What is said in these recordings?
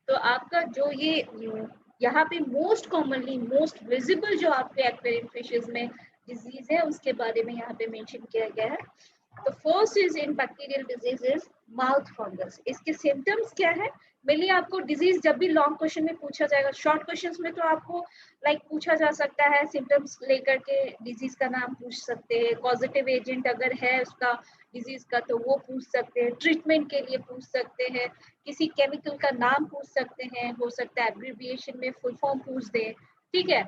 तो आपका जो ये यहाँ पे मोस्ट कॉमनली मोस्ट विजिबल जो आपके एक्वेरियम फिशेज में डिजीज है उसके बारे में यहाँ पे मेंशन किया गया है। तो first is in bacterial diseases mouth fungus. इसके सिम्टम्स क्या है? मेनली आपको डिजीज जब भी लॉन्ग क्वेश्चन में पूछा जाएगा, शॉर्ट क्वेश्चंस में तो आपको पूछा जा सकता है सिम्टम्स लेकर के डिजीज का नाम पूछ सकते हैं, पॉजिटिव एजेंट अगर है उसका डिजीज का तो वो पूछ सकते हैं, ट्रीटमेंट के लिए पूछ सकते हैं, किसी केमिकल का नाम पूछ सकते हैं, हो सकता है एब्रिविएशन में फुल फॉर्म पूछ दे, ठीक है।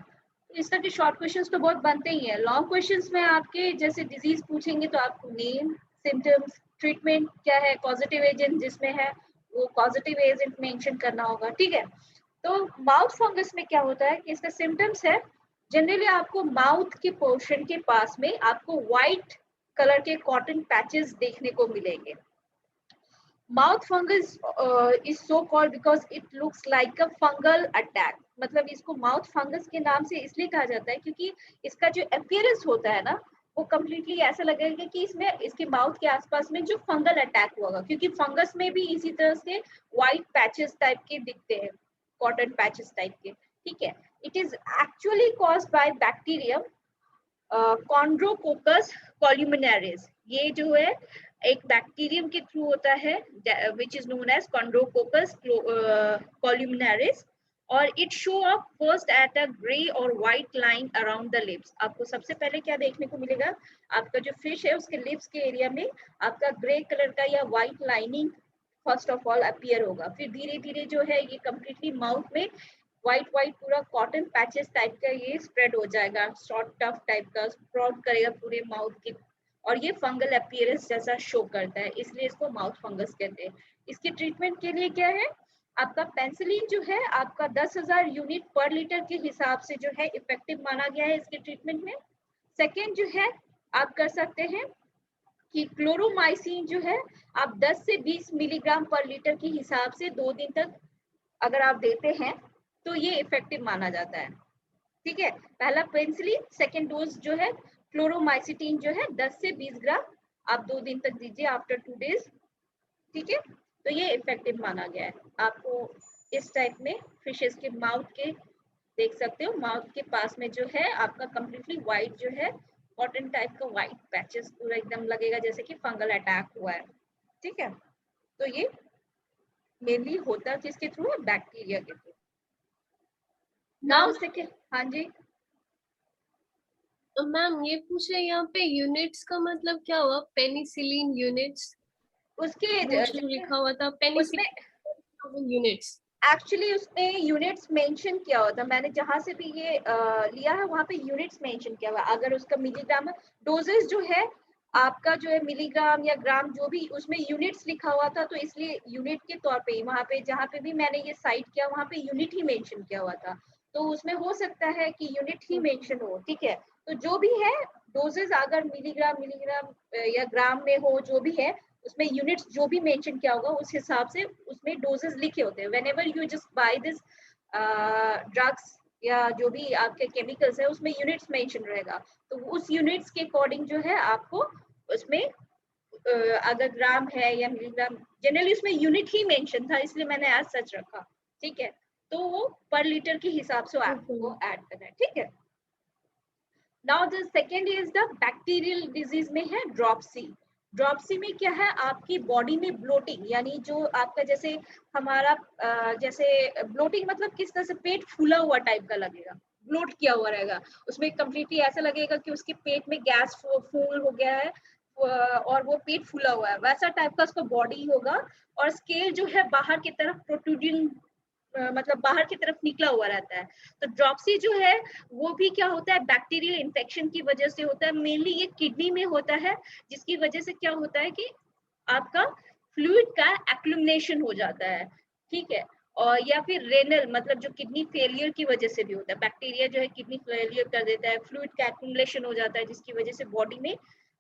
इस तरह के शॉर्ट क्वेश्चंस तो बहुत बनते ही हैं। लॉन्ग क्वेश्चंस में आपके जैसे डिजीज पूछेंगे तो आपको नेम, सिम्टम्स, ट्रीटमेंट क्या है, पॉजिटिव एजेंट जिसमें है वो पॉजिटिव एजेंट मेंशन करना होगा, ठीक है। तो माउथ फंगस में क्या होता है कि इसका सिम्टम्स है जनरली आपको माउथ के पोर्शन के पास में आपको व्हाइट कलर के कॉटन पैचेस देखने को मिलेंगे। Mouth fungus is so called because it looks like a fungal attack. मतलब इसको माउथ फंगस के नाम से इसलिए कहा जाता है क्योंकि इसका जो अपीयरेंस होता है ना वो कम्प्लीटली ऐसा लगेगा कि इसमें इसके माउथ के आसपास में जो फंगल अटैक हुआ, क्योंकि फंगस में भी इसी तरह से व्हाइट पैचेस टाइप के दिखते हैं, कॉटन पैचेस टाइप के, ठीक है। It is actually caused by bacterium Chondrococcus columnaris. ये जो है एक बैक्टीरियम के थ्रू होता है which is known as Chondrococcus columnaris, और it show up first at a grey और white line around the lips. आपको सबसे पहले क्या देखने को मिलेगा, आपका जो फिश है उसके लिप्स के एरिया में आपका ग्रे कलर का या white lining first of all appear होगा, फिर धीरे धीरे जो है ये कम्प्लीटली माउथ में व्हाइट व्हाइट पूरा कॉटन पैचेस टाइप का ये स्प्रेड हो जाएगा, शॉर्ट टफ टाइप का स्प्राउट करेगा पूरे माउथ के, और ये फंगल अपीयरेंस जैसा शो करता है, इसलिए इसको माउथ फंगस कहते हैं। इसके ट्रीटमेंट के लिए क्या है, आपका पेनिसिलिन जो है आपका 10,000 यूनिट पर लीटर के हिसाब से जो है इफेक्टिव माना गया है इसके ट्रीटमेंट में। सेकेंड जो है आप कर सकते हैं कि क्लोरोमाइसिन जो है आप 10 से 20 मिलीग्राम पर लीटर के हिसाब से 2 दिन तक अगर आप देते हैं तो ये इफेक्टिव माना जाता है, ठीक है। पहला पेनिसिलिन, सेकेंड डोज जो है क्लोरोमाइसिटिन जो है 10 से 20 ग्राम आप 2 दिन तक दीजिए आफ्टर 2 डेज, ठीक है। तो ये इफेक्टिव माना गया है। आपको इस टाइप में फिशेस के माउथ के देख सकते हो, माउथ के पास में जो है आपका कम्प्लीटली व्हाइट जो है कॉटन टाइप का व्हाइट पैचेस पूरा एकदम लगेगा जैसे कि फंगल अटैक हुआ है, ठीक है। तो ये मेनली होता किसके थ्रू है, बैक्टीरिया के थ्रू। नाउ सेकेंड, हाँ जी। तो मैम ये पूछे यहाँ पे यूनिट्स का मतलब क्या हुआ, पेनिसिलिन यूनिट्स उसके जो लिखा हुआ था उसमें पेनिसिलिन यूनिट्स, एक्चुअली उसमें यूनिट्स मेंशन किया हुआ था, मैंने जहां से भी ये लिया है वहां पे यूनिट्स मेंशन किया हुआ। अगर उसका मिलीग्राम डोजेस जो है आपका जो है मिलीग्राम या ग्राम जो भी उसमें यूनिट्स लिखा हुआ था, तो इसलिए यूनिट के तौर पे वहां पे जहां पे भी मैंने ये साइट किया वहां पे यूनिट ही मेंशन किया हुआ था, तो उसमें हो सकता है कि यूनिट ही मेंशन हो, ठीक है। तो जो भी है डोजेस अगर मिलीग्राम मिलीग्राम या ग्राम में हो जो भी है उसमें यूनिट्स जो भी मेंशन किया होगा उस हिसाब से उसमें डोजेस लिखे होते हैं। Whenever you just by this drugs या जो भी आपके केमिकल्स है उसमें यूनिट्स मेंशन रहेगा, तो उस यूनिट्स के अकॉर्डिंग जो है आपको उसमें अगर ग्राम है या मिलीग्राम, जनरली उसमें यूनिट ही मेंशन था इसलिए मैंने एज सच रखा, ठीक है। तो वो पर लीटर के हिसाब से आपको ऐड करना है, ठीक है। Now the second is the bacterial disease में है ड्रॉपसी। ड्रॉपसी में क्या है, आपकी बॉडी में ब्लोटिंग, यानी जो आपका जैसे हमारा जैसे ब्लोटिंग मतलब किस तरह से पेट फूला हुआ टाइप का लगेगा, ब्लोट किया हुआ रहेगा, उसमें कम्प्लीटली ऐसा लगेगा कि उसके पेट में गैस फूल हो गया है और वो पेट फूला हुआ है, वैसा टाइप का उसका बॉडी होगा। और स्केल जो है बाहर की तरफ प्रोट्रूडिंग मतलब बाहर की तरफ निकला हुआ रहता है। तो ड्रॉपसी जो है वो भी क्या होता है, बैक्टीरियल इन्फेक्शन की वजह से होता है, मेनली ये किडनी में होता है, जिसकी वजह से क्या होता है कि आपका फ्लूइड का एक्लुमिनेशन हो जाता है, ठीक है। और या फिर रेनल मतलब जो किडनी फेलियर की वजह से भी होता है, बैक्टीरिया जो है किडनी फेलियर कर देता है, फ्लूइड का एक्लुमिनेशन हो जाता है जिसकी वजह से बॉडी में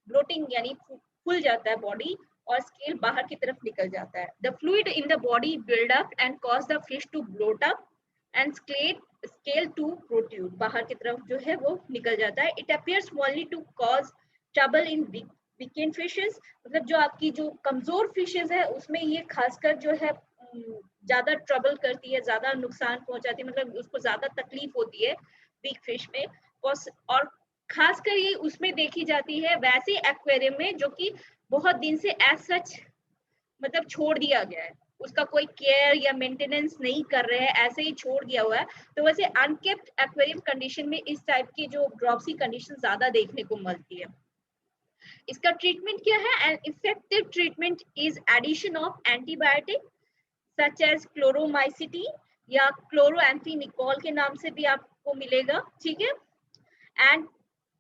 ब्लोटिंग यानी फूल जाता है बॉडी और स्केल बाहर की तरफ निकल जाता है। The fluid in the body build up and cause the fish to bloat up and scale to protrude, बाहर की तरफ जो है वो निकल जाता है। It appears smally to cause trouble in weakened fishes, मतलब जो आपकी जो कमजोर फिशेस है उसमें ये खासकर जो है ज्यादा ट्रबल करती है, ज्यादा नुकसान पहुंचाती है, मतलब उसको ज्यादा तकलीफ होती है बिग फिश में। और खासकर ये उसमें देखी जाती है वैसे एक्वेरियम में जो कि बहुत दिन से एज सच मतलब छोड़ दिया गया है, उसका कोई केयर या मेंटेनेंस नहीं कर रहे हैं, ऐसे ही छोड़ दिया हुआ है। तो वैसे अनकेप्ट एक्वेरियम कंडीशन में इस टाइप की जो ड्रॉपसी कंडीशन ज्यादा देखने को मिलती है। इसका ट्रीटमेंट क्या है? An effective treatment is addition of antibiotic such as chloromycetin या क्लोरोएम्फेनिकोल के नाम से भी आपको मिलेगा, ठीक है, एंड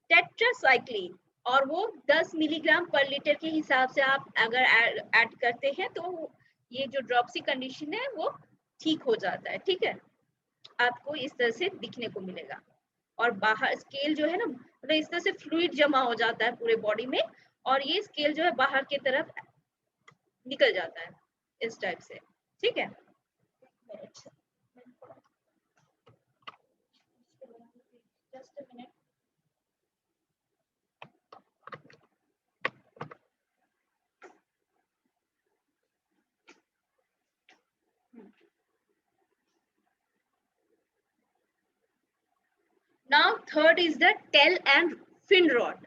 टेट्रासाइक्लिन, और वो 10 मिलीग्राम पर लीटर के हिसाब से आप अगर ऐड करते हैं तो ये जो ड्रॉपसी कंडीशन है वो ठीक हो जाता है, ठीक है। आपको इस तरह से दिखने को मिलेगा, और बाहर स्केल जो है ना, मतलब इस तरह से फ्लूइड जमा हो जाता है पूरे बॉडी में, और ये स्केल जो है बाहर की तरफ निकल जाता है इस टाइप से, ठीक है। Just a minute. Now third is the tail and fin rot,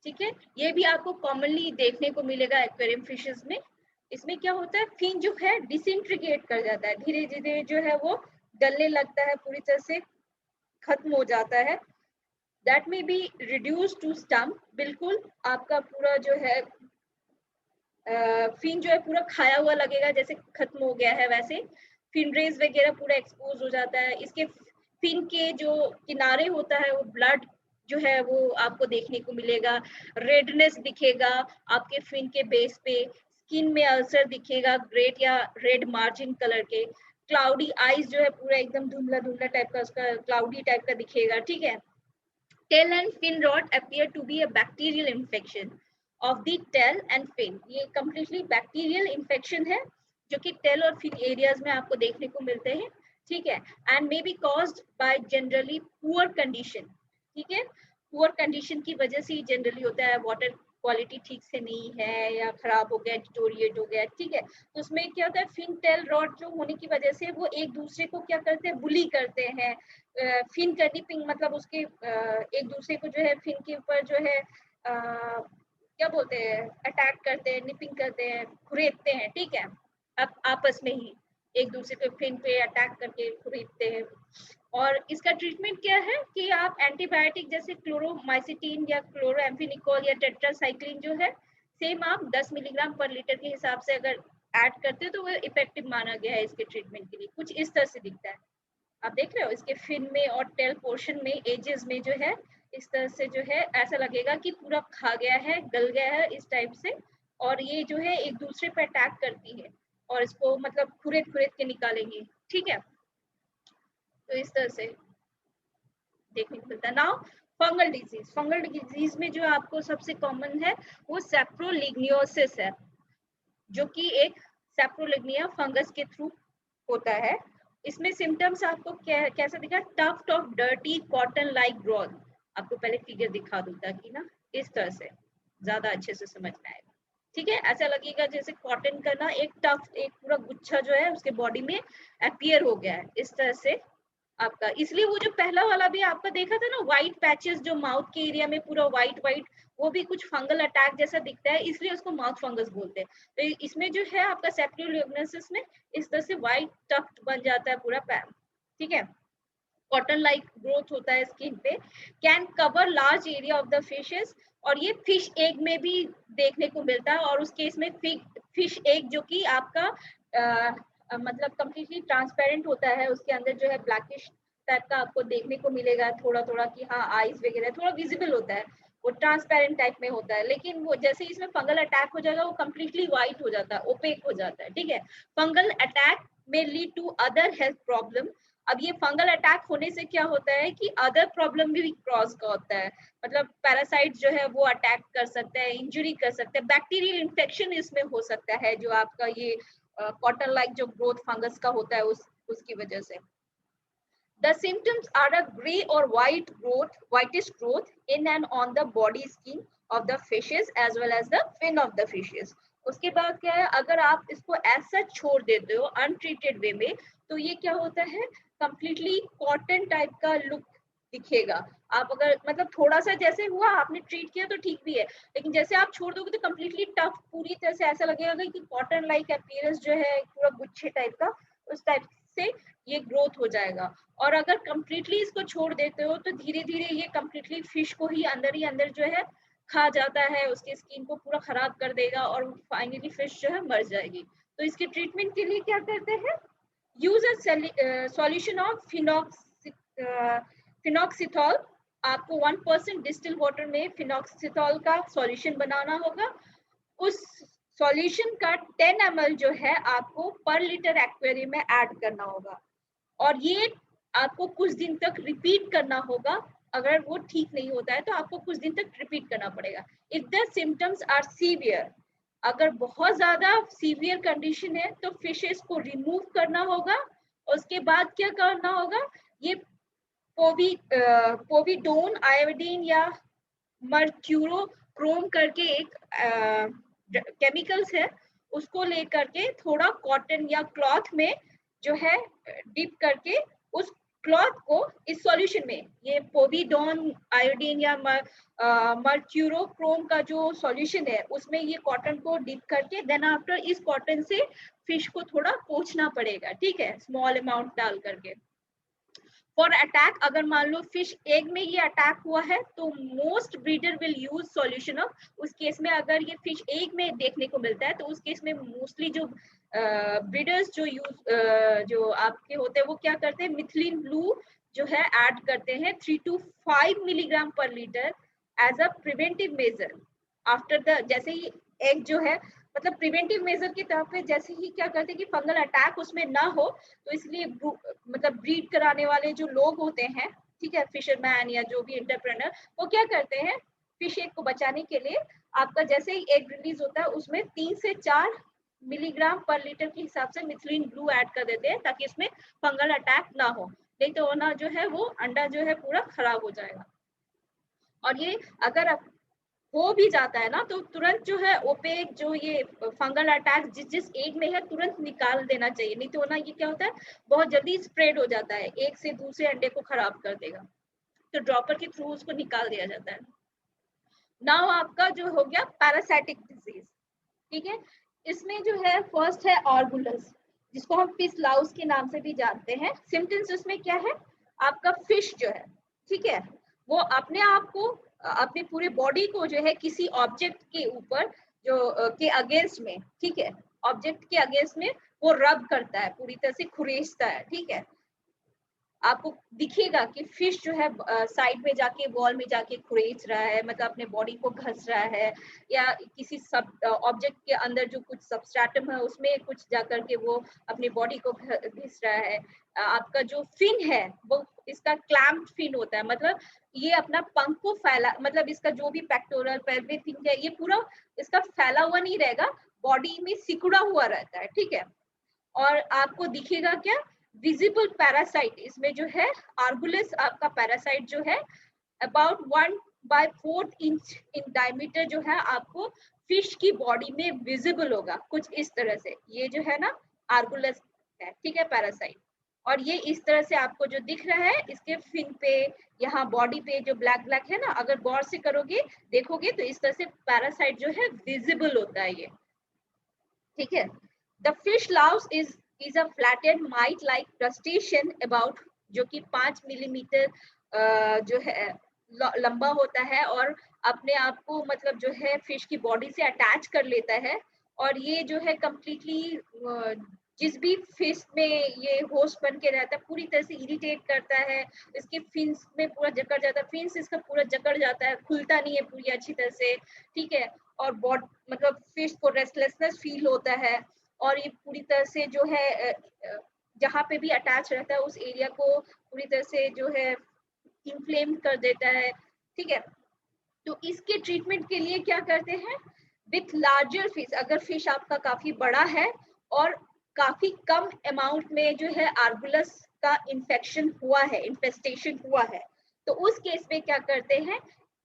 ठीक है। ये भी आपको कॉमनली देखने को मिलेगा एक्वेरियम फिशेस में। इसमें क्या होता है, फिन जो है डिसइंटीग्रेट कर जाता है, धीरे धीरे जो है वो गलने लगता है, पूरी तरह से खत्म हो जाता है। दैट में बी रिड्यूस टू स्टम्प, बिल्कुल आपका पूरा जो है फिन जो है पूरा खाया हुआ लगेगा, जैसे खत्म हो गया है, वैसे फिन रेज वगैरह पूरा एक्सपोज हो जाता है। इसके फिन के जो किनारे होता है वो ब्लड जो है वो आपको देखने को मिलेगा, रेडनेस दिखेगा आपके फिन के बेस पे, स्किन में अल्सर दिखेगा, ग्रेट या रेड मार्जिन कलर के, क्लाउडी आईज जो है पूरा एकदम धुंधला धुंधला टाइप का, उसका क्लाउडी टाइप का दिखेगा, ठीक है। Tail and fin rot appear to be a bacterial infection of the tail and fin, ये completely बैक्टीरियल इन्फेक्शन है जो कि टेल और फिन एरियाज में आपको देखने को मिलते हैं, ठीक है। And may be caused by generally poor condition, ठीक है, पुअर कंडीशन की वजह से ही जनरली होता है, वाटर क्वालिटी ठीक से नहीं है या खराब हो गया, डिटोरिएट हो गया, ठीक है। तो उसमें क्या होता है, फिन टेल रॉड जो होने की वजह से वो एक दूसरे को क्या करते हैं, बुली करते हैं, फिन का निपिंग, मतलब उसके एक दूसरे को जो है फिन के ऊपर जो है क्या बोलते हैं, अटैक करते हैं, निपिंग करते हैं, खुरेदते हैं, ठीक है। अब आपस में ही एक दूसरे को फिन पे अटैक करके खुरेदते हैं। और इसका ट्रीटमेंट क्या है कि आप एंटीबायोटिक जैसे क्लोरोमाइसिटीन या क्लोरोएम्फेनिकोल या टेट्रासाइक्लिन जो है सेम आप 10 मिलीग्राम पर लीटर के हिसाब से अगर ऐड करते हैं तो वो इफेक्टिव माना गया है इसके ट्रीटमेंट के लिए। कुछ इस तरह से दिखता है, आप देख रहे हो इसके फिन में और टेल पोर्शन में, एजेस में जो है इस तरह से जो है ऐसा लगेगा कि पूरा खा गया है, गल गया है इस टाइप से, और ये जो है एक दूसरे पर अटैक करती है और इसको मतलब खुरेद खुरेद के निकालेंगे, ठीक है। तो इस तरह से देखने को मिलता है। Now fungal disease, fungal disease में जो आपको सबसे कॉमन है वो सेप्रोलिग्नियोसिस है, जो कि एक सेप्रोलिग्निया फंगस के थ्रू होता है। इसमें सिम्टम्स आपको कैसा दिखा, tuft of dirty cotton like growth, आपको पहले फिगर दिखा दूं ताकि ना इस तरह से ज्यादा अच्छे से समझ में आएगा, ठीक है। ऐसा लगेगा जैसे कॉटन का ना एक टफ्ट, एक पूरा गुच्छा जो है उसके बॉडी में अपीयर हो गया है इस तरह से आपका। इसलिए वो जो पहला वाला भी आपका देखा था ना, व्हाइट पैचेस जो माउथ के एरिया में पूरा व्हाइट व्हाइट, वो भी कुछ फंगल अटैक जैसा दिखता है, इसलिए उसको माउथ फंगस बोलते हैं। तो इसमें जो है आपका सेप्रोलिग्नियोसिस में इस तरह से व्हाइट टफ्ट बन जाता है पूरा पैम, ठीक है, कॉटन लाइक ग्रोथ होता है स्किन पे, can cover large area of the fishes, और ये फिश एग में भी देखने को मिलता है। और उस केस में फिश एग जो कि आपका मतलब कंप्लीटली ट्रांसपेरेंट होता है, उसके अंदर जो है ब्लैकिश टाइप का आपको देखने को मिलेगा थोड़ा थोड़ा, कि हाँ आईज वगैरह थोड़ा विजिबल होता है, वो ट्रांसपेरेंट टाइप में होता है। लेकिन वो जैसे इसमें फंगल अटैक हो जाएगा वो कंप्लीटली व्हाइट हो जाता है, ओपेक हो जाता है, ठीक है। फंगल अटैक में lead to other health problem. अब ये फंगल अटैक होने से क्या होता है कि अदर प्रॉब्लम भी क्रॉस का होता है, मतलब पैरासाइट जो है वो अटैक कर सकता है, इंजरी कर सकता है, बैक्टीरियल इन्फेक्शन इसमें हो सकता है, जो आपका ये कॉटन लाइक जो ग्रोथ फंगस का होता है उसकी वजह से। The symptoms are a gray or whitish growth in and on the body skin of the fishes as well as the fin of the fishes. उसके बाद क्या है, अगर आप इसको ऐसा छोड़ देते हो अनट्रीटेड वे में, तो ये क्या होता है, कंप्लीटली कॉटन टाइप का लुक दिखेगा। आप अगर मतलब थोड़ा सा जैसे हुआ आपने ट्रीट किया तो ठीक भी है, लेकिन जैसे आप छोड़ दोगे तो कंप्लीटली टफ पूरी तरह से ऐसा लगेगा कि कॉटन लाइक अपीयरेंस जो है पूरा गुच्छे टाइप का, उस टाइप से ये ग्रोथ हो जाएगा। और अगर कंप्लीटली इसको छोड़ देते हो तो धीरे धीरे ये कंप्लीटली फिश को ही अंदर जो है खा जाता है, उसकी स्किन को पूरा खराब कर देगा और फाइनली फिश जो है मर जाएगी। तो इसके ट्रीटमेंट के लिए क्या करते हैं, यूज अ सॉल्यूशन ऑफ फिनॉक्सिथॉल। आपको 1% डिस्टिल वाटर में फिनॉक्सिथॉल का सॉल्यूशन बनाना होगा। उस सॉल्यूशन का 10 ml जो है आपको पर लीटर एक्वेरियम में ऐड करना होगा, और ये आपको कुछ दिन तक रिपीट करना होगा। अगर वो ठीक नहीं होता है तो आपको कुछ दिन तक रिपीट करना पड़ेगा। If the symptoms are severe, अगर बहुत ज्यादा सीवियर कंडीशन है तो फिशेस को रिमूव करना होगा। उसके बाद क्या करना होगा, ये पोविडोन आयोडीन या मर्क्यूरोक्रोम करके एक केमिकल्स है, उसको लेकर के थोड़ा कॉटन या क्लॉथ में जो है डिप करके उस क्लॉथ को इस सॉल्यूशन में, ये पोविडोन आयोडीन या मर्क्यूरोक्रोम का जो सॉल्यूशन है उसमें ये कॉटन को डिप करके देन आफ्टर इस कॉटन से फिश को थोड़ा पोंछना पड़ेगा, ठीक है, स्मॉल अमाउंट डाल करके। फॉर अटैक, अगर मान लो फिश एग में ये अटैक हुआ है तो most breeder will use solution of, उस केस में अगर ये फिश एग में देखने को मिलता है तो उस केस में मोस्टली जो ब्रीडर्स जो आपके होते हैं वो क्या करते हैं, मिथिलीन ब्लू जो है ऐड करते हैं 3 to 5 मिलीग्राम पर litre as a preventive measure after the, जैसे ही एग जो है मतलब प्रिवेंटिव मेजर के तौर पे, जैसे ही क्या करते हैं कि फंगल अटैक उसमें ना हो, तो इसलिए मतलब ब्रीड कराने वाले जो लोग होते हैं, ठीक है, फिशरमैन या जो भी एंटरप्रेन्योर, वो क्या करते हैं फिश एग को बचाने के लिए आपका जैसे ही एग रिलीज होता है उसमें 3 से 4 मिलीग्राम पर लीटर के हिसाब से मिथिलीन ब्लू ऐड कर देते हैं ताकि इसमें फंगल अटैक ना हो, नहीं तो ना जो है वो अंडा जो है पूरा खराब हो जाएगा। और ये अगर हो भी जाता है ना तो तुरंत जो है ओपेक जो ये फंगल अटैक जिस जिस एग में है तुरंत निकाल देना चाहिए, नहीं तो ना ये क्या होता है बहुत जल्दी स्प्रेड हो जाता है, एक से दूसरे अंडे को खराब कर देगा, तो ड्रॉपर के थ्रू उसको निकाल दिया जाता है। नाउ आपका जो हो गया पैरासाइटिक डिजीज, ठीक है, इसमें जो है फर्स्ट है ऑर्बुलस, जिसको हम फिश लाउस के नाम से भी जानते हैं। सिम्टम्स इसमें क्या है, आपका फिश जो है, ठीक है, वो अपने आप को अपने पूरे बॉडी को जो है किसी ऑब्जेक्ट के ऊपर जो के अगेंस्ट में, ठीक है, ऑब्जेक्ट के अगेंस्ट में वो रब करता है, पूरी तरह से खुरेचता है, ठीक है। आपको दिखेगा कि फिश जो है साइड में जाके वॉल में जाके खुरेच रहा है, मतलब अपने बॉडी को घस रहा है, या किसी सब ऑब्जेक्ट के अंदर जो कुछ सबस्ट्रेटम है उसमें कुछ जाकर के वो अपनी बॉडी को घिस रहा है। आपका जो फिन है वो इसका क्लैम्प फिन होता है, मतलब ये अपना पंख को फैला, मतलब इसका जो भी पेक्टोरल पेल्विक फिन है ये पूरा इसका फैला हुआ नहीं रहेगा, बॉडी में सिकुड़ा हुआ रहता है, ठीक है। और आपको दिखेगा क्या, विजिबल पैरासाइट, इसमें जो है आर्बुलस आपका पैरासाइट जो है अबाउट 1/4 इंच इन डायमीटर जो है आपको फिश की बॉडी में विजिबल होगा, कुछ इस तरह से, ये जो है ना आर्बुलस है, ठीक है, पैरासाइट। और ये इस तरह से आपको जो दिख रहा है इसके फिन पे, यहाँ बॉडी पे जो ब्लैक ब्लैक है ना, अगर गौर से करोगे देखोगे तो इस तरह से पैरासाइट जो है विजिबल होता है ये, ठीक है। The fish louse is a flattened mite-like crustacean about जो कि 5 मिलीमीटर जो है लंबा होता है और अपने आप को मतलब जो है फिश की बॉडी से अटैच कर लेता है। और ये जो है कम्प्लीटली जिस भी फिश में ये होस्ट बन के रहता है पूरी तरह से इरिटेट करता है, इसके फिन्स में पूरा जकड़ जाता है, फिन्स इसका पूरा जकड़ जाता है, खुलता नहीं है पूरी अच्छी तरह से, ठीक है। और बॉडी मतलब फिश को रेस्टलेसनेस फील होता है, और ये पूरी तरह से जो है जहाँ पे भी अटैच रहता है उस एरिया को पूरी तरह से जो है इन्फ्लेम कर देता है, ठीक है। तो इसके ट्रीटमेंट के लिए क्या करते हैं, विथ लार्जर फिश, अगर फिश आपका काफी बड़ा है और काफी कम अमाउंट में जो है आर्बुलस का इन्फेक्शन हुआ है, इन्फेस्टेशन हुआ है, तो उस केस में क्या करते हैं,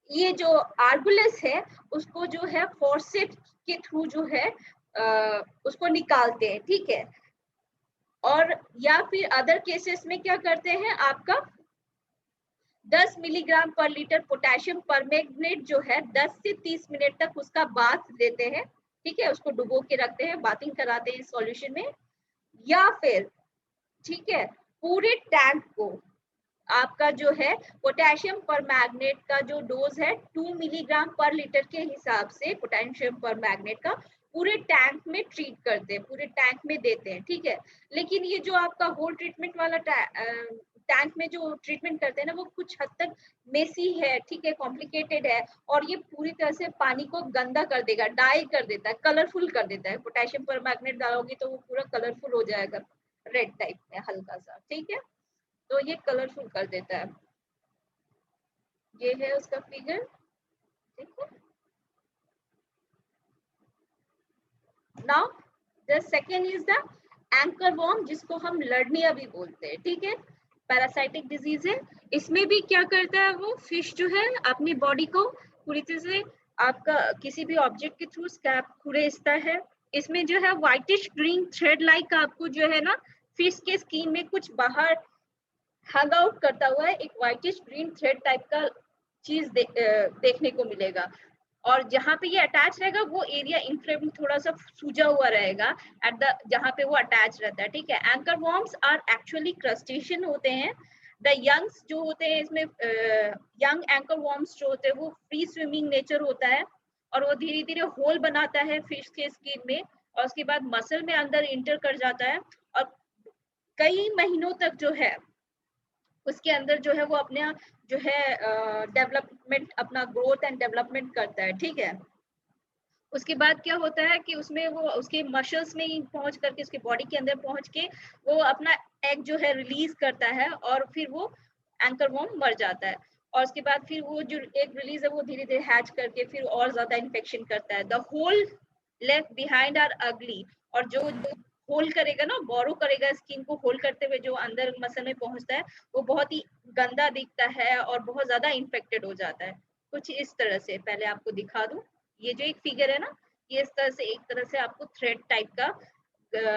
ये जो आर्बुलस है उसको जो है फोर्सेप्स के थ्रू जो है उसको निकालते हैं, ठीक है। और या फिर अदर केसेस में क्या करते हैं, आपका 10 मिलीग्राम पर लीटर पोटेशियम परमैंगनेट जो है 10 से 30 मिनट तक उसका बाथ लेते हैं, ठीक है, उसको डुबो के रखते हैं, बाथिंग कराते हैं सॉल्यूशन में। या फिर ठीक है, पूरे टैंक को आपका जो है पोटेशियम परमैंगनेट का जो डोज है 2 मिलीग्राम पर लीटर के हिसाब से पोटेशियम परमैंगनेट का पूरे टैंक में ट्रीट करते हैं, पूरे टैंक में देते हैं, ठीक है। लेकिन ये जो आपका होल ट्रीटमेंट वाला टैंक में जो ट्रीटमेंट करते हैं ना, वो कुछ हद तक मेसी है, ठीक है, कॉम्प्लिकेटेड है, और ये पूरी तरह से पानी को गंदा कर देगा, डाई कर देता है, कलरफुल कर देता है। पोटेशियम परमैंगनेट डालोगे तो वो पूरा कलरफुल हो जाएगा, रेड टाइप में हल्का सा, ठीक है, तो ये कलरफुल कर देता है। ये है उसका फिगर, ठीक है। Now the second is the anchor worm, जिसको हम लर्निया भी बोलते हैं, ठीक है, पैरासाइटिक डिजीज है। इसमें भी क्या करता है, वो फिश जो है अपनी बॉडी को पूरी तरह से आपका किसी भी ऑब्जेक्ट के थ्रू स्कैब खुरेदता है। इसमें जो है व्हाइटिश ग्रीन थ्रेड लाइक आपको जो है ना फिश के स्किन में कुछ बाहर हग आउट करता हुआ है एक व्हाइटिश ग्रीन थ्रेड टाइप का चीज देखने को मिलेगा। और जहाँ पे ये अटैच रहेगा वो एरिया इंफ्लेम थोड़ा सा सूजा हुआ रहेगा एट द जहाँ पे वो अटैच रहता है, ठीक है। Anchor worms are actually crustacean होते हैं। द यंग्स जो होते हैं इसमें यंग एंकर वॉर्म्स जो होते हैं वो फ्री स्विमिंग नेचर होता है, और वो धीरे धीरे होल बनाता है फिश के स्किन में, और उसके बाद मसल में अंदर इंटर कर जाता है, और कई महीनों तक जो है उसके अंदर जो है वो अपने जो है डेवलपमेंट, अपना ग्रोथ एंड डेवलपमेंट करता है, ठीक है। उसके बाद क्या होता है कि उसमें वो उसके मसल्स में पहुंच करके उसके बॉडी के अंदर पहुंच के वो अपना एग जो है रिलीज करता है, और फिर वो एंकर वॉर्म मर जाता है। और उसके बाद फिर वो जो एग रिलीज है वो धीरे धीरे हैच करके फिर और ज्यादा इन्फेक्शन करता है। The hole left behind are ugly, और जो होल करेगा ना, बोरो करेगा स्किन को होल करते हुए जो अंदर मसल में पहुंचता है, वो बहुत ही गंदा दिखता है और बहुत ज्यादा इन्फेक्टेड हो जाता है। कुछ इस तरह से, पहले आपको दिखा दूं, ये जो एक फिगर है ना, ये इस तरह से एक तरह से आपको थ्रेड टाइप का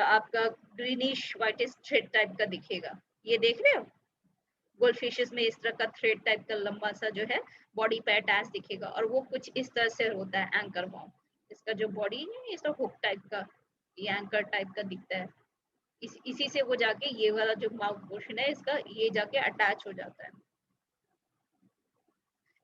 आपका ग्रीनिश व्हाइटिश थ्रेड टाइप का दिखेगा। ये देख रहे हो, गोल्ड फिशेस में इस तरह का थ्रेड टाइप का लंबा सा जो है बॉडी पे अटैच दिखेगा, और वो कुछ इस तरह से होता है एंकर वॉर्म। इसका जो बॉडी है इस हुक टाइप का, ये एंकर टाइप का दिखता है। इसी से वो जाके ये वाला जो माउथ पोर्शन है इसका, ये जाके अटैच हो जाता है।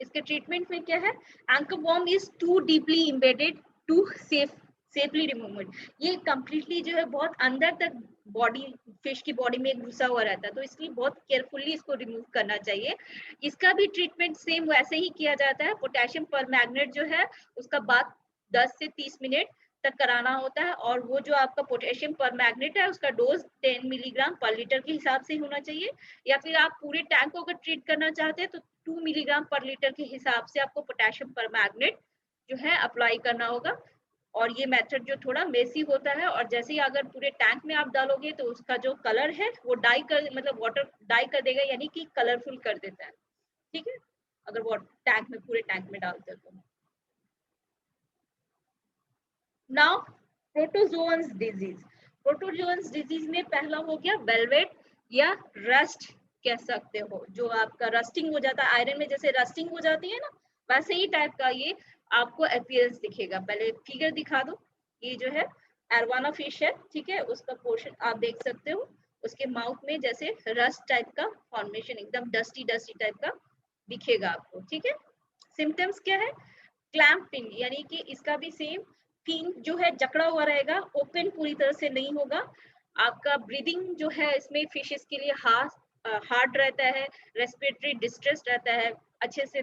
इसके ट्रीटमेंट में क्या है, anchor worm is too deeply embedded to safely remove it. ये कंप्लीटली जो है बहुत अंदर तक बॉडी, फिश की बॉडी में घुसा हुआ रहता है, तो इसलिए बहुत केयरफुली इसको रिमूव करना चाहिए। इसका भी ट्रीटमेंट सेम वैसे ही किया जाता है। पोटेशियम परमैंगनेट जो है उसका बात 10 से 30 मिनट तक कराना होता है, और वो जो आपका पोटेशियम परमैंगनेट है उसका डोज 10 मिलीग्राम पर लीटर के हिसाब से होना चाहिए। या फिर आप पूरे टैंक को अगर ट्रीट करना चाहते हैं तो 2 मिलीग्राम पर लीटर के हिसाब से आपको पोटेशियम परमैंगनेट जो है अप्लाई करना होगा। और ये मेथड जो थोड़ा मेसी होता है, और जैसे ही अगर पूरे टैंक में आप डालोगे तो उसका जो कलर है वो डाई कर, मतलब वाटर डाई कर देगा, यानी कि कलरफुल कर देता है, ठीक है, अगर वो टैंक में, पूरे टैंक में डालते हो तो। Now protozoans disease. Protozoans disease में पहला हो गया वेलवेट या रस्ट कह सकते हो, जो आपका रस्टिंग हो जाता है आयरन में, जैसे रस्टिंग हो जाती है ना, वैसे ही टाइप का ये आपको अपीयरेंस दिखेगा। पहले फिगर दिखा दो, ये जो है एरवाना फिश है, ठीक है, उसका पोर्शन आप देख सकते हो, उसके माउथ में जैसे रस्ट टाइप का फॉर्मेशन, एकदम डस्टी डस्टी टाइप का दिखेगा आपको, ठीक है। सिम्टम्स क्या है, क्लैम्प फिन, यानी कि इसका भी सेम, फिन जो है जकड़ा हुआ रहेगा, ओपन पूरी तरह से नहीं होगा। आपका ब्रीदिंग जो है इसमें फिशेस के लिए हार्ड रहता है, रेस्पिरेटरी डिस्ट्रेस रहता है, अच्छे से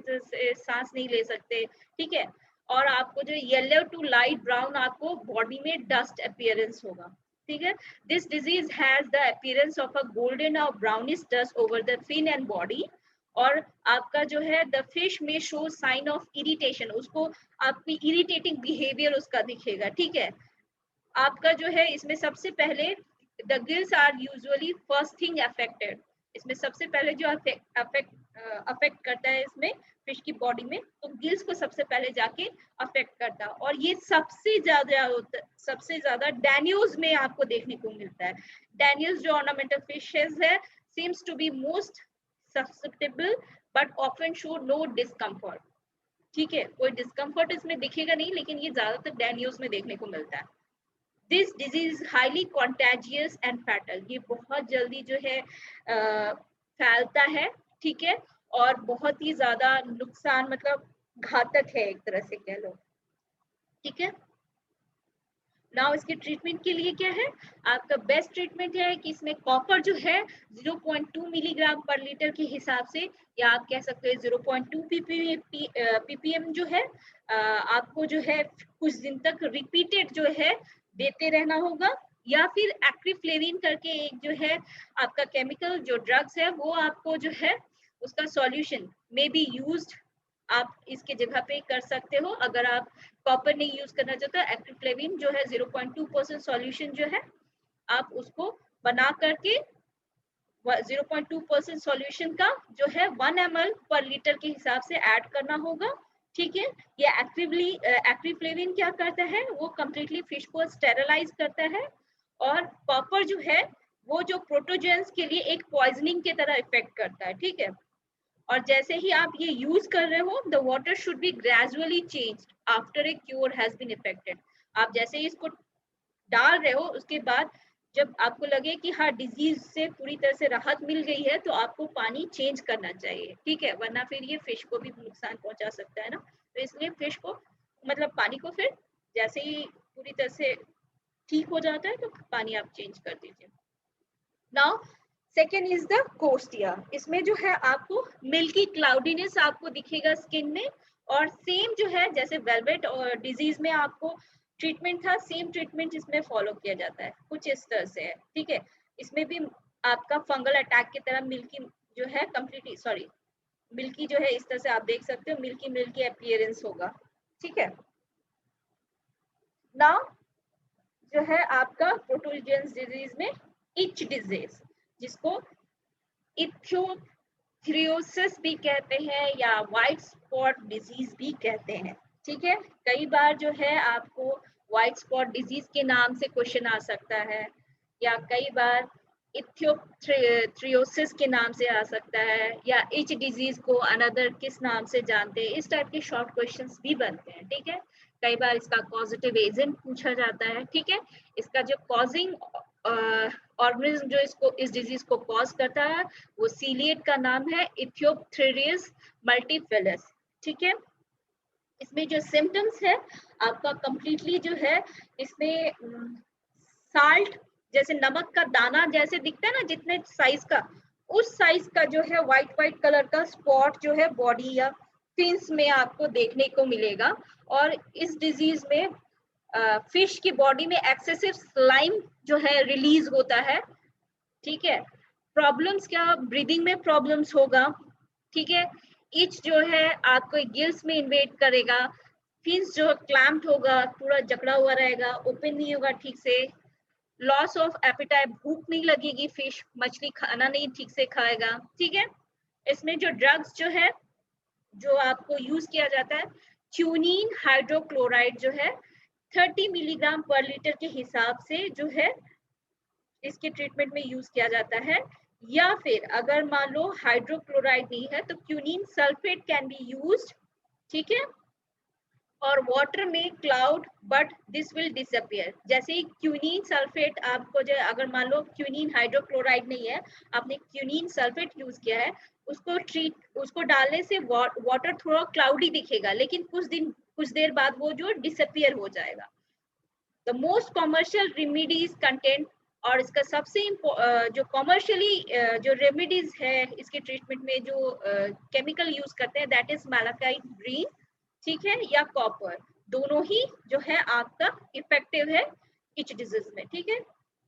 सांस नहीं ले सकते, ठीक है। और आपको जो येलो टू लाइट ब्राउन आपको बॉडी में डस्ट अपीयरेंस होगा, ठीक है। This disease has the appearance of a golden और brownish dust over the fin and body. और आपका जो है द फिश में शो साइन ऑफ इरिटेशन, उसको आपकी इरिटेटिंग बिहेवियर उसका दिखेगा, ठीक है। आपका जो है इसमें सबसे पहले the gills are usually first thing affected, इसमें सबसे पहले जो अफेक्ट करता है इसमें फिश की बॉडी में, तो गिल्स को सबसे पहले जाके अफेक्ट करता है। और ये सबसे ज्यादा डैनियोज में आपको देखने को मिलता है। डैनियोज जो ऑर्नामेंटल फिशेस है seems to be most susceptible but often show no discomfort. ठीक है, कोई डिस्कम्फर्ट इसमें दिखेगा नहीं, लेकिन ये ज्यादातर डैनियोज में देखने को मिलता है। This disease highly contagious and fatal, ये बहुत जल्दी जो है फैलता है। ठीक है, और बहुत ही ज्यादा नुकसान मतलब घातक है एक तरह से कह लो। ठीक है, नाउ इसके ट्रीटमेंट के लिए क्या है, आपका बेस्ट ट्रीटमेंट है कि इसमें कॉपर जो है 0.2 मिलीग्राम पर लीटर के हिसाब से, या आप कह सकते हैं 0.2 ppm जो है आपको जो है कुछ दिन तक रिपीटेड जो है देते रहना होगा। या फिर एक्रिफ्लेविन करके एक जो है आपका केमिकल जो ड्रग्स है वो आपको जो है उसका सॉल्यूशन मे बी यूज्ड, आप इसके जगह पे कर सकते हो। अगर आप कॉपर नहीं यूज करना चाहते, एक्रिफ्लेविन जो है 0.2% सॉल्यूशन जो है आप उसको बना करके 0.2% सॉल्यूशन का जो है 1 ml पर लीटर के हिसाब से ऐड करना होगा। ठीक है, ये एक्रिफ्लेविन क्या करता है, वो कंप्लीटली फिश को स्टेरलाइज करता है। और कॉपर जो है वो जो प्रोटोजेंस के लिए एक पॉइजनिंग की तरह इफेक्ट करता है। ठीक है, और जैसे ही आप ये यूज कर रहे हो, the water should be gradually changed after a cure has been effected. आप जैसे ही इसको डाल रहे हो उसके बाद जब आपको लगे कि हाँ डिजीज से पूरी तरह से राहत मिल गई है, तो आपको पानी चेंज करना चाहिए। ठीक है, वरना फिर ये फिश को भी नुकसान पहुंचा सकता है ना। तो इसलिए फिश को मतलब पानी को फिर जैसे ही पूरी तरह से ठीक हो जाता है तो पानी आप चेंज कर दीजिए। Now second is the costia. इसमें जो है आपको मिल्की क्लाउडीनेस आपको दिखेगा स्किन में, और सेम जो है जैसे वेलवेट और डिजीज में आपको ट्रीटमेंट था, सेम ट्रीटमेंट इसमें फॉलो किया जाता है, कुछ इस तरह से है। ठीक है, इसमें भी आपका फंगल अटैक की तरह मिल्की जो है कंप्लीटली मिल्की जो है इस तरह से आप देख सकते हो, मिल्की मिल्की अपीयरेंस होगा। ठीक है, नाउ जो है आपका प्रोटोजेंस डिजीज में इच डिजीज, जिसको इथियोथ्रियोसिस भी कहते हैं या व्हाइट स्पॉट डिजीज भी कहते हैं। ठीक है, कई बार जो है आपको व्हाइट स्पॉट डिजीज के नाम से क्वेश्चन आ सकता है, या कई बार इथियोथ्रियोसिस के नाम से आ सकता है, या इच डिजीज को अनदर किस नाम से जानते हैं, इस टाइप के शॉर्ट क्वेश्चंस भी बनते हैं। ठीक है, कई बार इसका कॉजेटिव एजेंट पूछा जाता है। ठीक है, इसका जो कॉजिंग ऑर्गेनिज्म जो इस डिजीज को कॉज करता है वो सीलिएट का नाम है इथियोप्थेरियस मल्टीफिलस। ठीक है, इसमें जो सिम्टम्स है आपका कंप्लीटली जो है इसमें साल्ट जैसे नमक का दाना जैसे दिखता है ना, जितने साइज का, उस साइज का जो है व्हाइट कलर का स्पॉट जो है बॉडी या फिन्स में आपको देखने को मिलेगा। और इस डिजीज में फिश की बॉडी में एक्सेसिव स्लाइम जो है रिलीज होता है। ठीक है, प्रॉब्लम्स क्या, ब्रीदिंग में प्रॉब्लम्स होगा। ठीक है, इच जो है आपको गिल्स में इन्वेट करेगा, फिन्स जो क्लैम्प्ड होगा, पूरा जकड़ा हुआ रहेगा, ओपन नहीं होगा ठीक से, लॉस ऑफ एपिटाइट, भूख नहीं लगेगी, फिश मछली खाना नहीं ठीक से खाएगा। ठीक है, इसमें जो ड्रग्स जो है जो आपको यूज किया जाता है, क्यूनीन हाइड्रोक्लोराइड जो है 30 मिलीग्राम पर लीटर के हिसाब से जो है इसके ट्रीटमेंट में यूज किया जाता है। या फिर अगर मान लो हाइड्रोक्लोराइड नहीं है तो क्यूनीन सल्फेट कैन बी यूज्ड। ठीक है, और वाटर में cloud but this will disappear. जैसे ही क्यूनीन सल्फेट आपको जो अगर मान लो क्यूनीन हाइड्रोक्लोराइड नहीं है, आपने क्यूनीन सल्फेट यूज किया है, उसको डालने से वाटर थोड़ा क्लाउडी दिखेगा, लेकिन कुछ देर बाद वो जो डिसअपियर हो जाएगा। The most commercial remedies content, और इसका सबसे जो कॉमर्शियली जो रेमेडीज है इसके ट्रीटमेंट में जो केमिकल यूज करते हैं, दैट इज मैलाकाइट ग्रीन। ठीक है, या कॉपर, दोनों ही जो है आपका इफेक्टिव है इच डिजीज में। ठीक है,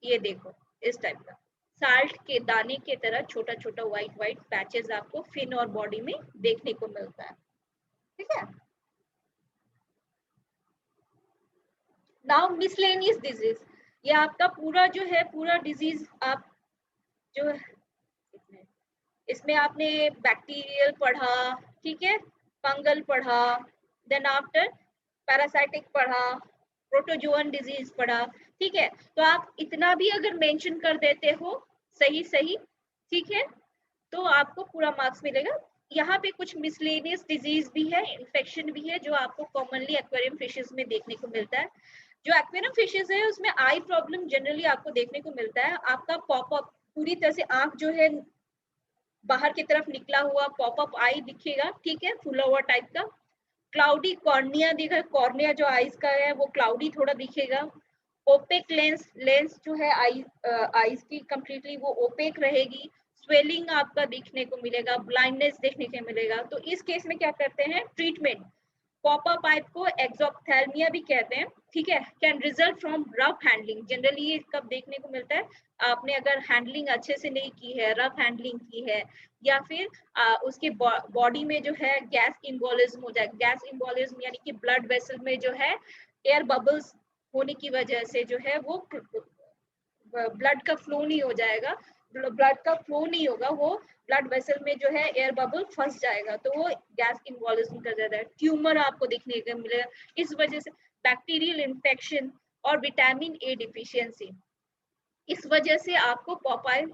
ये देखो इस टाइप का साल्ट के दाने के तरह छोटा छोटा व्हाइट पैचेस आपको फिन और बॉडी में देखने को मिलता है। ठीक है, नाउ मिसलेनियस डिजीज, ये आपका पूरा जो है पूरा डिजीज आप जो इसमें आपने बैक्टीरियल पढ़ा, ठीक है, फंगल पढ़ा, देन आफ्टर पैरासाइटिक पढ़ा, प्रोटोजोअन डिजीज पढ़ा, ठीक है। तो आप इतना भी अगर मेंशन कर देते हो सही सही, ठीक है, तो आपको पूरा मार्क्स मिलेगा। यहाँ पे कुछ मिसलेनियस डिजीज भी है, इन्फेक्शन भी है, जो आपको कॉमनली एक्वेरियम फिशेस में देखने को मिलता है। जो एक्वेरियम फिशेस है उसमें आई प्रॉब्लम जनरली आपको देखने को मिलता है। आपका पॉपअप पूरी तरह से आंख जो है बाहर की तरफ निकला हुआ पॉपअप आई दिखेगा, ठीक है, फुला हुआ टाइप का। क्लाउडी कॉर्निया दिखा, कॉर्निया जो आईज का है वो क्लाउडी थोड़ा दिखेगा। ओपेक लेंस, लेंस जो है आईज की कंप्लीटली वो ओपेक रहेगी। स्वेलिंग आपका दिखने को मिलेगा, ब्लाइंडनेस देखने को मिलेगा। तो इस केस में क्या करते हैं ट्रीटमेंट, पॉपअप पाइप को एक्सोप्थेल्मिया भी कहते हैं, ठीक है, can result from rough handling. Generally ये कब देखने को मिलता है, आपने अगर हैंडलिंग अच्छे से नहीं की है, रफ हैंडलिंग की है, या फिर उसके बॉडी में जो है गैस इम्बोलिज्म हो जाए। गैस इम्बोलिज्म यानी कि ब्लड वेसल में जो है एयर बबल्स होने की वजह से जो है वो ब्लड का फ्लो नहीं हो जाएगा, ब्लड का फ्लो नहीं होगा, वो ब्लड वेसल में जो है एयर बबल फंस जाएगा, तो वो गैस इम्बोलिज्म कर जाता है। ट्यूमर आपको देखने को मिलेगा इस वजह से, बैक्टीरियल इन्फेक्शन और विटामिन ए डिफिशियंसी, इस वजह से आपको पॉपाई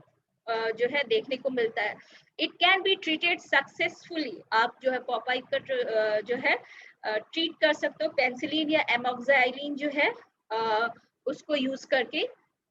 जो है देखने को मिलता है। It can be treated successfully, आप जो है पॉपाई का जो है ट्रीट कर सकते हो पेंसिलिन या एमोक्साइलिन जो है उसको यूज करके।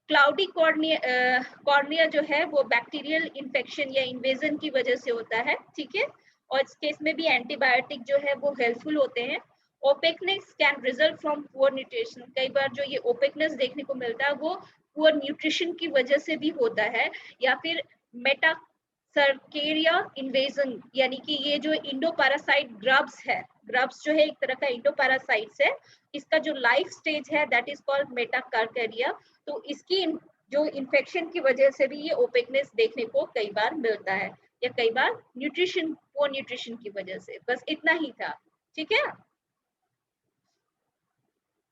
क्लाउडी कॉर्निया जो है वो बैक्टीरियल इन्फेक्शन या इन्वेजन की वजह से होता है, ठीक है, और इस केस में भी एंटीबायोटिक जो है वो हेल्पफुल होते हैं। ओपेकनेस can result from poor nutrition, कई बार जो ये ओपेकनेस देखने को मिलता है वो पुअर न्यूट्रिशन की वजह से भी होता है, या फिर मेटासर्केरिया इन्वेजन, यानी कि ये जो इंडोपैरासाइट ग्रब्स है, ग्रब्स जो है एक तरह का इंडोपैरासाइट्स है, इसका जो लाइफ स्टेज है दैट इज कॉल्ड मेटाकार्केरिया। तो इसकी जो इन्फेक्शन की वजह से भी ये ओपेकनेस देखने को कई बार मिलता है, या कई बार न्यूट्रिशन, पुअर न्यूट्रिशन की वजह से। बस इतना ही था, ठीक है।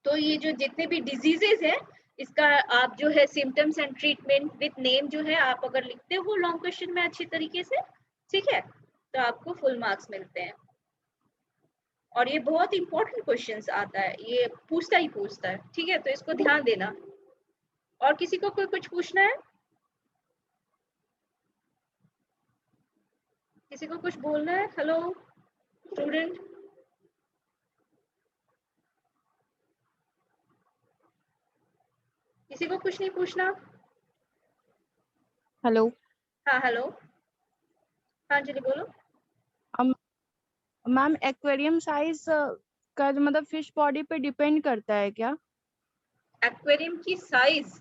तो ये जो जितने भी डिजीजेस हैं इसका आप जो है symptoms and treatment with name जो है आप अगर लिखते हो लॉन्ग क्वेश्चन में अच्छी तरीके से, ठीक है, तो आपको फुल मार्क्स मिलते हैं। और ये बहुत इंपॉर्टेंट क्वेश्चंस आता है, ये पूछता ही पूछता है, ठीक है, तो इसको ध्यान देना। और किसी को कोई कुछ पूछना है, किसी को कुछ बोलना है? हेलो स्टूडेंट, किसी को कुछ नहीं पूछना? हेलो हाँ हेलो, हाँ जी बोलो। मैम, एक्वेरियम साइज का मतलब फिश बॉडी पे डिपेंड करता है क्या? एक्वेरियम की साइज,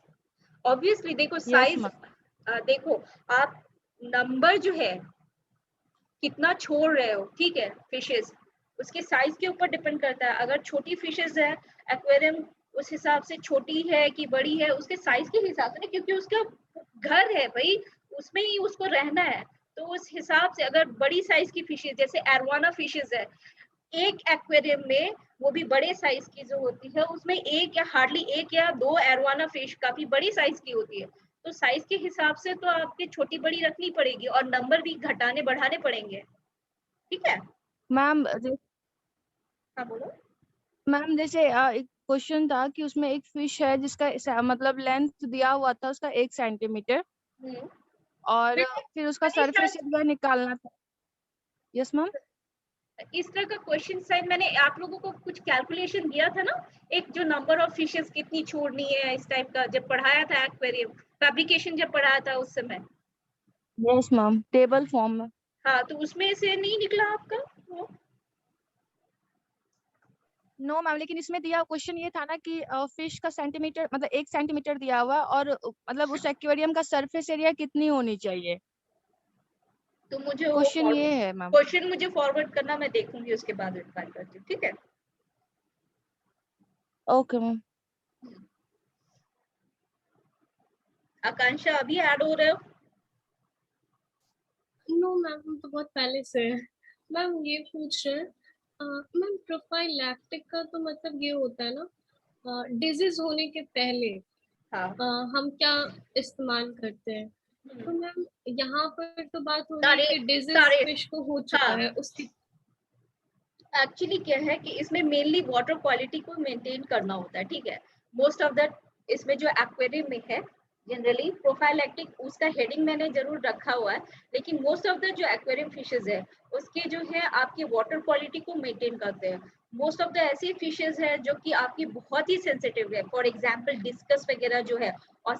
ऑब्वियसली देखो यस साइज, मैम। देखो आप नंबर जो है कितना छोड़ रहे हो, ठीक है, फिशेस, उसके साइज के ऊपर डिपेंड करता है। अगर छोटी फिशेस है, एक्वेरियम उस हिसाब से छोटी है कि बड़ी है उसके साइज के हिसाब से, ना, क्योंकि उसका घर है भाई, उसमें ही उसको रहना है। तो उस हिसाब से अगर बड़ी साइज की फिशेस जैसे एरवाना फिशेस है, एक एक्वेरियम में वो भी बड़े साइज की जो होती है उसमें एक या हार्डली एक या दो एरवाना फिश काफी बड़ी साइज की होती है। तो साइज के हिसाब से तो आपके छोटी बड़ी रखनी पड़ेगी और नंबर भी घटाने बढ़ाने पड़ेंगे, ठीक है। मैम हाँ बोलो। मैम जैसे एक क्वेश्चन था कि उसमें एक फिश है जिसका मतलब लेंथ दिया हुआ था उसका 1 सेंटीमीटर, हम्म, और बेटा फिर उसका मैंने सरफेस एरिया निकालना था। Yes ma'am. इस तरह का क्वेश्चन शायद मैंने आप लोगों को कुछ कैलकुलेशन दिया था ना, एक जो नंबर ऑफ फिशेस कितनी छोड़नी है इस टाइप का, जब पढ़ाया था एक्वेरियम फैब्रिकेशन जब पढ़ाया था उस समय। यस मैम, टेबल फॉर्म में। हाँ, तो उसमें से नहीं निकला आपका वो? नो मैम, लेकिन इसमें दिया क्वेश्चन ये था ना कि फिश का सेंटीमीटर मतलब 1 सेंटीमीटर दिया हुआ है, और मतलब उस एक्वेरियम का सरफेस एरिया कितनी होनी चाहिए। तो मुझे वो क्वेश्चन ये है मैम। क्वेश्चन मुझे फॉरवर्ड करना, मैं देखूंगी उसके बाद रिप्लाई करती हूँ, ठीक है। Okay ma'am. आकांक्षा अभी ऐड हो रहे हो? नो मैम, हम तो बहुत पहले से है। मैम ये पूछ रहे हैं मैम, प्रोफाइलैक्टिक का तो मतलब ये होता है ना डिजीज होने के पहले हाँ, हम क्या इस्तेमाल करते हैं? तो मैम यहाँ पर तो बात हो रही सारे है कि डिजीज सारे फिश को हो चुका हाँ है उसकी। एक्चुअली क्या है कि इसमें मेनली वाटर क्वालिटी को मेंटेन करना होता है, ठीक है। मोस्ट ऑफ द इसमें जो एक्वेरियम में है जनरली प्रोफाइलैक्टिक उसका हेडिंग मैंने जरूर रखा हुआ है, लेकिन मोस्ट ऑफ द जो एक्वेरियम फिशेज है उसके जो है आपकी वाटर क्वालिटी को मेंटेन करते हैं। मोस्ट ऑफ द ऐसी फिशेज है जो कि आपकी बहुत ही सेंसिटिव है, फॉर एग्जांपल डिस्कस वगैरह जो है, और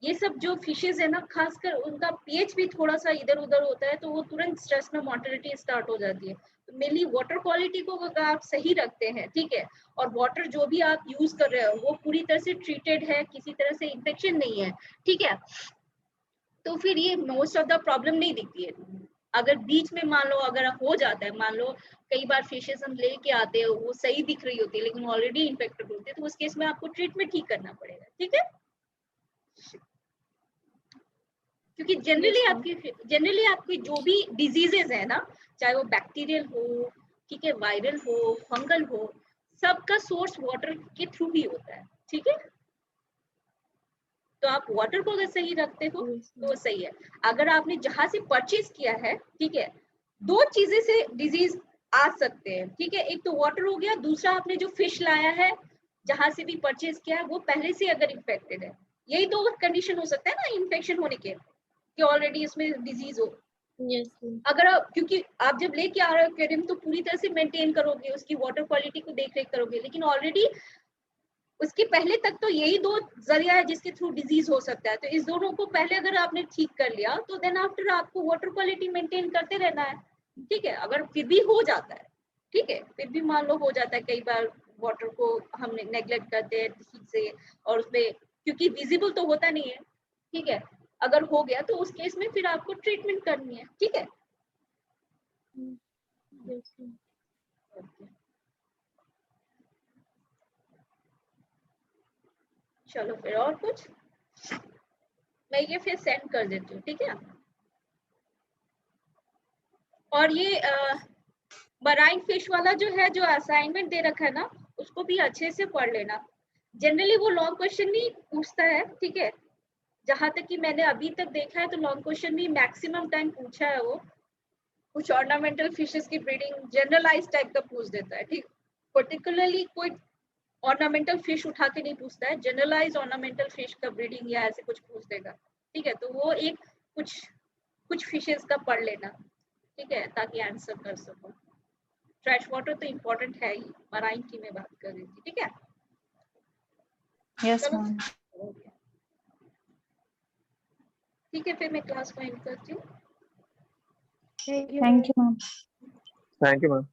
ये सब जो फिशेज है ना खासकर उनका पीएच भी थोड़ा सा इधर उधर होता है तो वो तुरंत स्ट्रेस में मोर्टेलिटी स्टार्ट हो जाती है। तो मेनली वाटर क्वालिटी को अगर आप सही रखते हैं, ठीक है, और वाटर जो भी आप यूज कर रहे हो वो पूरी तरह से ट्रीटेड है, किसी तरह से इन्फेक्शन नहीं है, ठीक है, तो फिर ये मोस्ट ऑफ द प्रॉब्लम नहीं दिखती है। अगर बीच में मान लो अगर हो जाता है, मान लो कई बार फिशेस हम लेके आते हैं वो सही दिख रही होती है लेकिन ऑलरेडी इन्फेक्टेड होती है, तो उस केस में आपको ट्रीटमेंट ठीक करना पड़ेगा, ठीक है। क्योंकि जनरली आपकी जो भी डिजीजेज है ना, चाहे वो बैक्टीरियल हो, ठीक है, वायरल हो, फंगल हो, सबका सोर्स वाटर के थ्रू ही होता है, ठीक है। तो आप वाटर को अगर सही रखते हो तो वो सही है। अगर आपने जहां से परचेज किया है, ठीक है, दो चीजें से डिजीज आ सकते हैं, ठीक है, एक तो वाटर हो गया, दूसरा आपने जो फिश लाया है जहां से भी परचेज किया है वो पहले से अगर इन्फेक्टेड है, यही तो कंडीशन हो सकता है ना इन्फेक्शन होने के, कि ऑलरेडी इसमें डिजीज हो। यस अगर क्योंकि आप जब लेके आ रहे हो एक्वेरियम तो पूरी तरह से मेंटेन करोगे, उसकी वाटर क्वालिटी को देख रेख करोगे, लेकिन ऑलरेडी उसके पहले तक तो यही दो जरिया है जिसके थ्रू डिजीज हो सकता है। तो इस दोनों को पहले अगर आपने ठीक कर लिया तो देन आफ्टर आपको वाटर क्वालिटी मेंटेन करते रहना है, ठीक है। अगर फिर भी हो जाता है, ठीक है, फिर भी मान लो हो जाता है, कई बार वाटर को हम नेग्लेक्ट करते हैं ठीक से, और उसमें क्योंकि विजिबल तो होता नहीं है, ठीक है, अगर हो गया तो उस केस में फिर आपको ट्रीटमेंट करनी है, ठीक है। यस चलो फिर और कुछ, मैं ये फिर सेंड कर देती हूँ, ठीक है। और ये मराइन फिश वाला जो है, जो असाइनमेंट दे रखा है ना, उसको भी अच्छे से पढ़ लेना। जनरली वो लॉन्ग क्वेश्चन नहीं पूछता है, ठीक है, जहां तक कि मैंने अभी तक देखा है तो लॉन्ग क्वेश्चन भी मैक्सिमम टाइम पूछा है वो। कुछ ऑर्नामेंटल फिशेस की ब्रीडिंग जनरलाइज टाइप का पूछ देता है, ठीक, पर्टिकुलरली कोई ऑर्नामेंटल फिश उठा के नहीं पूछता है, जनरलाइज ऑर्नामेंटल फिश का ब्रीडिंग या ऐसे कुछ पूछ देगा, ठीक है। तो वो एक कुछ फिशेस का पढ़ लेना, ठीक है, ताकि आंसर कर सको। फ्रेश वाटर तो इम्पोर्टेंट है ही, मराइन की मैं बात कर रही थी, ठीक है। यस चलो मैम। ठीक है, फिर मैं क्लास को एंड करती हूँ। Thank you ma'am. Thank you ma'am.